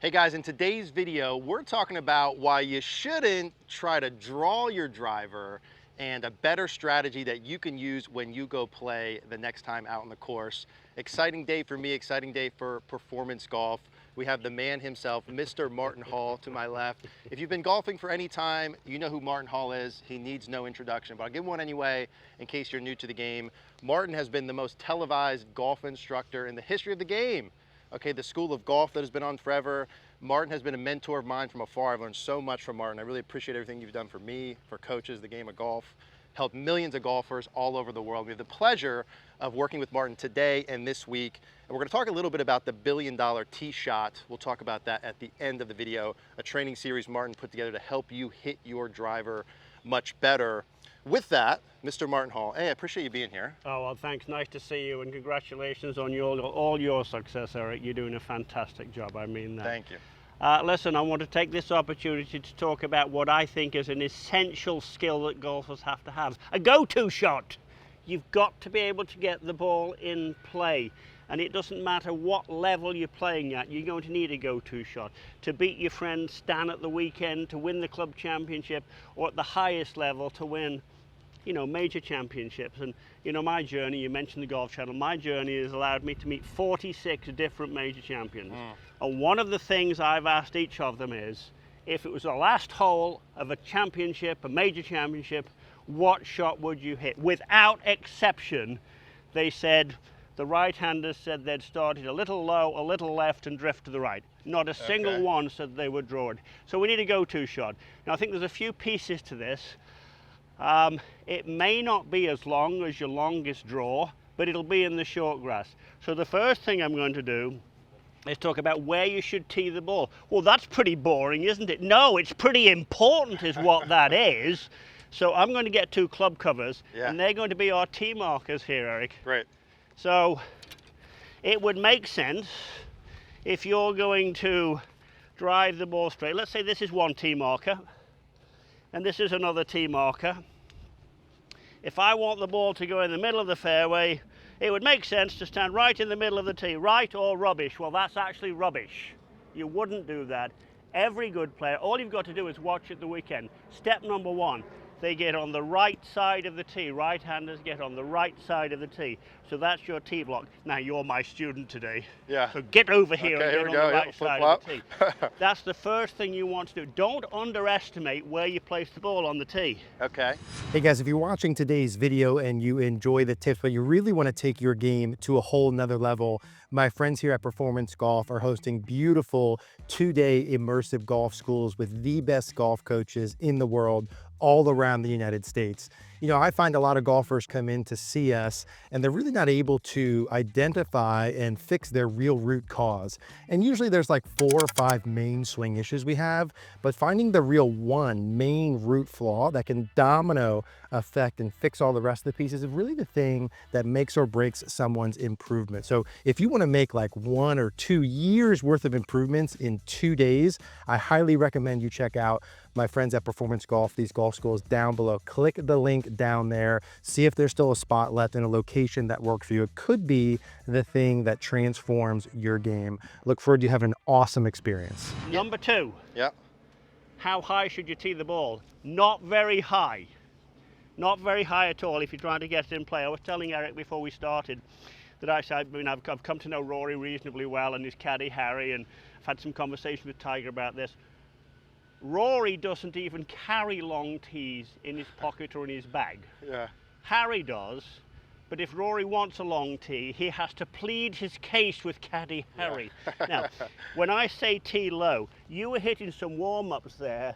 Hey guys, in today's video, we're talking about why you shouldn't try to draw your driver and a better strategy that you can use when you go play the next time out on the course. Exciting day for me, exciting day for performance golf. We have the man himself, Mr. Martin Hall to my left. If you've been golfing for any time, you know who Martin Hall is. He needs no introduction, but I'll give one anyway in case you're new to the game. Martin has been the most televised golf instructor in the history of the game. Okay, the school of golf that has been on forever. Martin has been a mentor of mine from afar. I've learned so much from Martin. I really appreciate everything you've done for me, for coaches, the game of golf, helped millions of golfers all over the world. We have the pleasure of working with Martin today and this week. And we're gonna talk a little bit about the $1 billion tee shot. We'll talk about that at the end of the video, a training series Martin put together to help you hit your driver much better. With that, Mr. Martin Hall, hey, I appreciate you being here. Oh, well, thanks. Nice to see you, and congratulations on all your success, Eric. You're doing a fantastic job. I mean that. Thank you. Listen, I want to take this opportunity to talk about what I think is an essential skill that golfers have to have. A go-to shot. You've got to be able to get the ball in play. And it doesn't matter what level you're playing at, you're going to need a go-to shot. To beat your friend Stan at the weekend, to win the club championship, or at the highest level to win, you know, major championships. And you know, my journey, you mentioned the Golf Channel, my journey has allowed me to meet 46 different major champions. And one of the things I've asked each of them is, if it was the last hole of a championship, a major championship, what shot would you hit? Without exception, they said, the right-handers said they'd started a little low, a little left, and drift to the right. Not a single one said they would draw it. So we need a go-to shot. Now I think there's a few pieces to this. It may not be as long as your longest draw, but it'll be in the short grass. So the first thing I'm going to do is talk about where you should tee the ball. Well, that's pretty boring, isn't it? No, it's pretty important is what that is. So I'm going to get two club covers, and they're going to be our tee markers here, Eric. Great. So it would make sense if you're going to drive the ball straight. Let's say this is one tee marker, and this is another tee marker. If I want the ball to go in the middle of the fairway, it would make sense to stand right in the middle of the tee. Right or rubbish? Well, that's actually rubbish. You wouldn't do that. Every good player, all you've got to do is watch at the weekend. Step number one, they get on the right side of the tee. Right-handers get on the right side of the tee. So that's your tee block. Now, you're my student today. Yeah. So get over here and get on the right side of the tee. That's the first thing you want to do. Don't underestimate where you place the ball on the tee. Okay. Hey guys, if you're watching today's video and you enjoy the tips, but you really want to take your game to a whole nother level, my friends here at Performance Golf are hosting beautiful 2-day immersive golf schools with the best golf coaches in the world all around the United States. You know, I find a lot of golfers come in to see us and they're really not able to identify and fix their real root cause. And usually there's like 4 or 5 main swing issues we have, but finding the real one main root flaw that can domino effect and fix all the rest of the pieces is really the thing that makes or breaks someone's improvement. So if you want to make like 1 or 2 years worth of improvements in 2 days, I highly recommend you check out my friends at Performance Golf, these golf schools down below. Click the link down there, see if there's still a spot left in a location that works for you. It could be the thing that transforms your game. Look forward to having an awesome experience. Number two. Yeah. How high should you tee the ball? Not very high. Not very high at all if you're trying to get it in play. I was telling Eric before we started that I've come to know Rory reasonably well and his caddy Harry, and I've had some conversation with Tiger about this. Rory doesn't even carry long tees in his pocket or in his bag. Yeah. Harry does, but if Rory wants a long tee, he has to plead his case with caddy Harry. Now, when I say tee low, you were hitting some warm-ups there,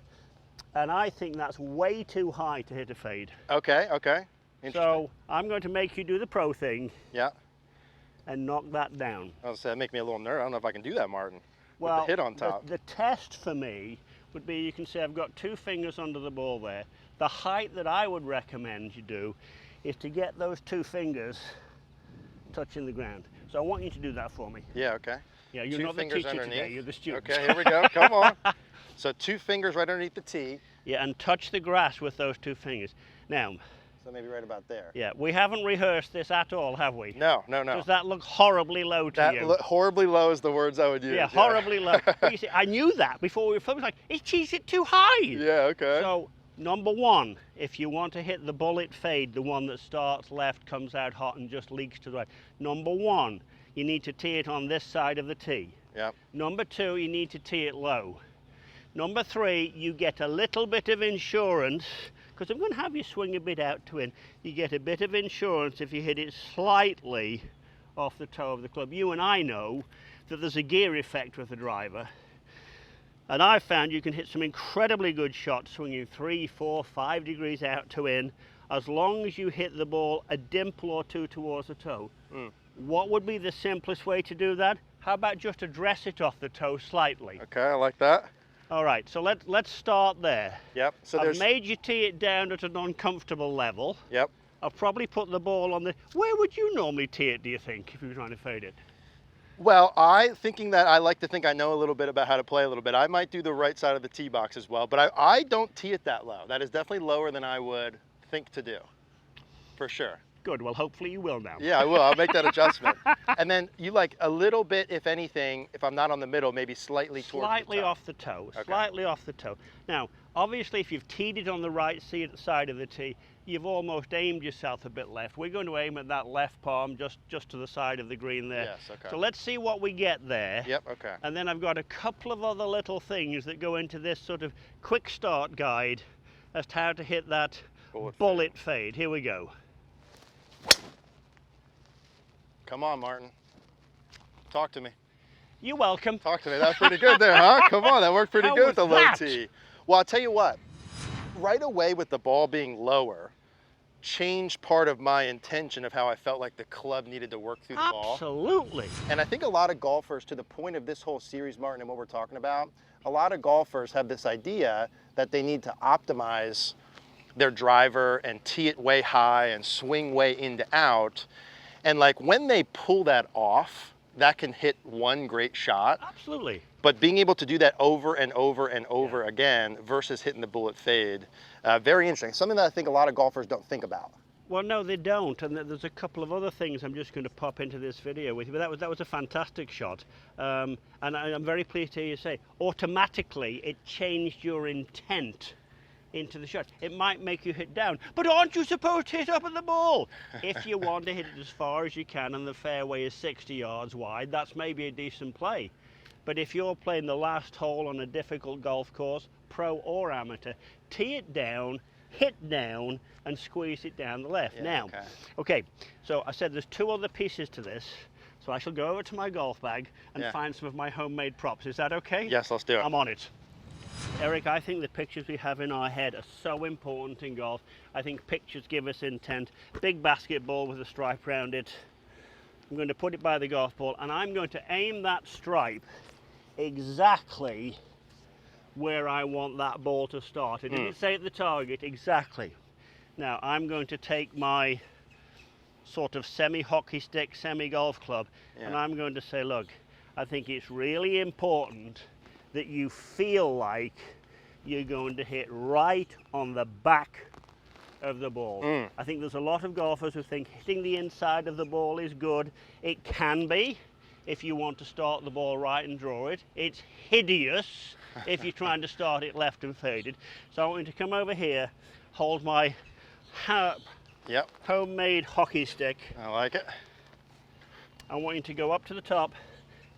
and I think that's way too high to hit a fade. Okay, okay. So I'm going to make you do the pro thing. Yeah. And knock that down. I was saying, make me a little nervous. I don't know if I can do that, Martin. Well, with the hit on top. The test for me would be, you can see I've got 2 fingers under the ball there. The height that I would recommend you do is to get those 2 fingers touching the ground. So I want you to do that for me. Yeah, okay. Yeah, you're 2 not the fingers teacher underneath. today, you're the student. Okay, here we go, come on. So 2 fingers right underneath the tee. Yeah, and touch the grass with those 2 fingers. Now, So maybe right about there. Yeah, we haven't rehearsed this at all, have we? No, no, no. Does that look horribly low to you? Horribly low is the words I would use. Yeah, horribly low. But you see, I knew that before we were filming. Like, he's it too high. Yeah, okay. So, number one, if you want to hit the bullet fade, the one that starts left, comes out hot, and just leaks to the right. Number one, you need to tee it on this side of the tee. Yep. Number two, you need to tee it low. Number three, you get a little bit of insurance, because I'm going to have you swing a bit out to in. You get a bit of insurance if you hit it slightly off the toe of the club. You and I know that there's a gear effect with the driver. And I've found you can hit some incredibly good shots swinging 3, 4, 5 degrees out to in, as long as you hit the ball a dimple or two towards the toe. What would be the simplest way to do that? How about just address it off the toe slightly? Okay, I like that. All right, so let's start there. Yep. So I've made you tee it down at an uncomfortable level. Yep. I'll probably put the ball on the... Where would you normally tee it, do you think, if you were trying to fade it? Well, thinking that I like to think I know a little bit about how to play a little bit, I might do the right side of the tee box as well, but I don't tee it that low. That is definitely lower than I would think to do, for sure. Good, well, hopefully you will now. Yeah, I will. I'll make that adjustment. And then you like a little bit, if anything, if I'm not on the middle, maybe slightly towards Slightly the toe. off the toe, Okay. slightly off the toe. Now, obviously, if you've teed it on the right side of the tee, you've almost aimed yourself a bit left. We're going to aim at that left palm just to the side of the green there. Yes, okay. So let's see what we get there. Yep, okay. And then I've got a couple of other little things that go into this sort of quick start guide as to how to hit that bullet fade. Here we go. Come on, Martin. Talk to me. You're welcome. Talk to me. That's pretty good there, huh? Come on, that worked pretty How good with the was low that? tee. Well, I'll tell you what. Right away with the ball being lower, changed part of my intention of how I felt like the club needed to work through the ball. Absolutely. And I think a lot of golfers, to the point of this whole series, Martin, and what we're talking about, a lot of golfers have this idea that they need to optimize their driver and tee it way high and swing way into out. And like when they pull that off, that can hit one great shot. Absolutely. But being able to do that over and over and over again versus hitting the bullet fade, very interesting. Something that I think a lot of golfers don't think about. Well, no, they don't, and there's a couple of other things I'm just going to pop into this video with you, but that was a fantastic shot, and I'm very pleased to hear you say, automatically it changed your intent into the shot. It might make you hit down, but aren't you supposed to hit up at the ball? If you want to hit it as far as you can and the fairway is 60 yards wide, that's maybe a decent play. But if you're playing the last hole on a difficult golf course, pro or amateur, tee it down, hit down, and squeeze it down the left. Yeah, now, okay, so I said there's two other pieces to this, so I shall go over to my golf bag and find some of my homemade props. Is that okay? Yes, let's do it. I'm on it. Eric, I think the pictures we have in our head are so important in golf. I think pictures give us intent. Big basketball with a stripe around it. I'm going to put it by the golf ball, and I'm going to aim that stripe exactly where I want that ball to start. It didn't say at the target, exactly. Now, I'm going to take my sort of semi-hockey stick, semi-golf club, and I'm going to say, look, I think it's really important that you feel like you're going to hit right on the back of the ball. I think there's a lot of golfers who think hitting the inside of the ball is good. It can be if you want to start the ball right and draw it. It's hideous if you're trying to start it left and faded. So I want you to come over here, hold my homemade hockey stick. I like it. I want you to go up to the top,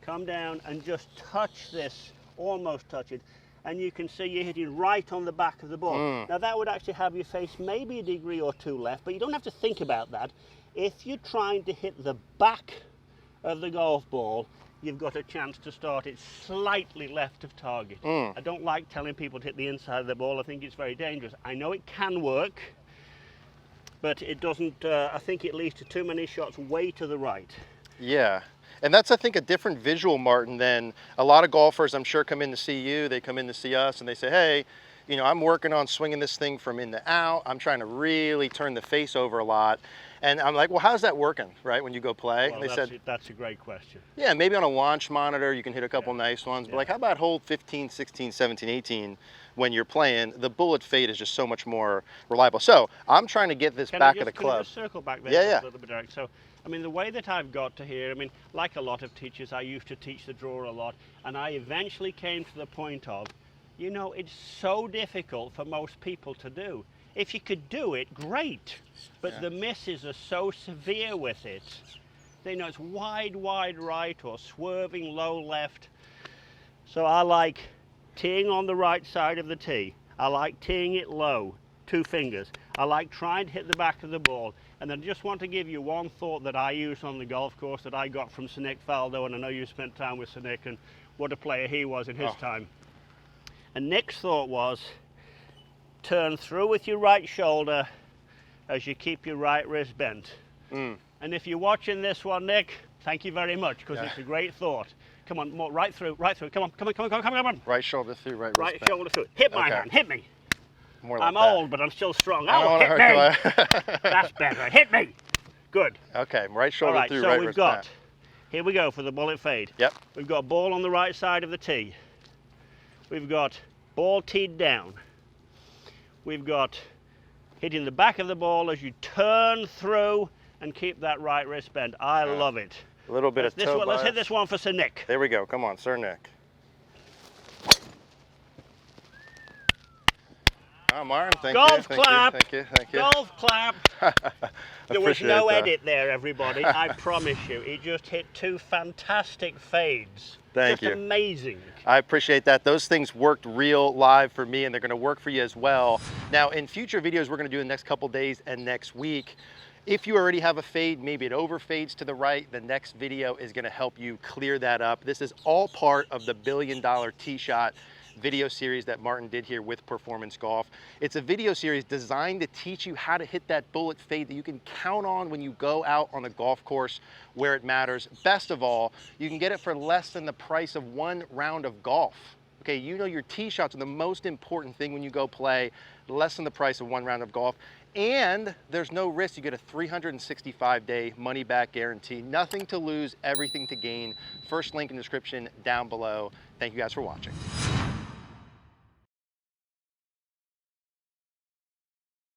come down and just touch this, almost touch it, and you can see you're hitting right on the back of the ball. Now that would actually have you face maybe a degree or two left, but you don't have to think about that. If you're trying to hit the back of the golf ball, you've got a chance to start it slightly left of target. I don't like telling people to hit the inside of the ball. I think it's very dangerous. I know it can work, but it doesn't, I think it leads to too many shots way to the right. Yeah. And that's, I think, a different visual, Martin, than a lot of golfers, I'm sure, come in to see you, they come in to see us, and they say, hey, you know, I'm working on swinging this thing from in to out. I'm trying to really turn the face over a lot. And I'm like, well, how's that working, right, when you go play? Well, They said, that's a great question. yeah, maybe on a launch monitor, you can hit a couple Yeah. nice ones. But Yeah. like, how about hole 15, 16, 17, 18, when you're playing, the bullet fade is just so much more reliable. So I'm trying to get this back of the Can I club. just circle back there Yeah, just yeah. a little bit, Eric? So, I mean, the way that I've got to here, I mean, like a lot of teachers, I used to teach the draw a lot, and I eventually came to the point of, you know, it's so difficult for most people to do. If you could do it, great, but Yeah. the misses are so severe with it. You know, it's wide right or swerving low left. So I like teeing on the right side of the tee. I like teeing it low, 2 fingers. I like trying to hit the back of the ball. And then I just want to give you one thought that I use on the golf course that I got from Sir Nick Faldo, and I know you spent time with Sir Nick, and what a player he was in his time. And Nick's thought was, turn through with your right shoulder as you keep your right wrist bent. And if you're watching this one, Nick, thank you very much, because it's a great thought. Come on, more right through. Come on. Right shoulder through, right wrist Right back. shoulder through. Hit my Okay. hand, hit me. More like I'm that. old, but I'm still strong. I don't Oh, wanna hit hurt me. you. That's better. Hit me. Good. Okay, right All shoulder right, through, so right we've wrist got, back. here we go for the bullet fade. Yep. We've got ball on the right side of the tee. We've got ball teed down. We've got hitting the back of the ball as you turn through and keep that right wrist bent. I love it. A little bit of toe Let's hit bias. this one for Sir Nick. There we go. Come on, Sir Nick. Oh, Martin, thank Golf you. Thank clap. you. Thank you. Thank you. Golf clap. There was Appreciate no that. edit there, everybody. I promise you. He just hit 2 fantastic fades. Thank just you. amazing. I appreciate that. Those things worked real live for me, and they're going to work for you as well. Now, in future videos we're going to do in the next couple days and next week, if you already have a fade, maybe it overfades to the right, the next video is going to help you clear that up. This is all part of the $1 Billion Tee Shot video series that Martin did here with Performance Golf. It's a video series designed to teach you how to hit that bullet fade that you can count on when you go out on the golf course where it matters. Best of all, you can get it for less than the price of 1 round of golf. Okay, you know your tee shots are the most important thing when you go play, less than the price of 1 round of golf. And there's no risk. You get a 365-day money-back guarantee. Nothing to lose, everything to gain. First link in the description down below. Thank you guys for watching.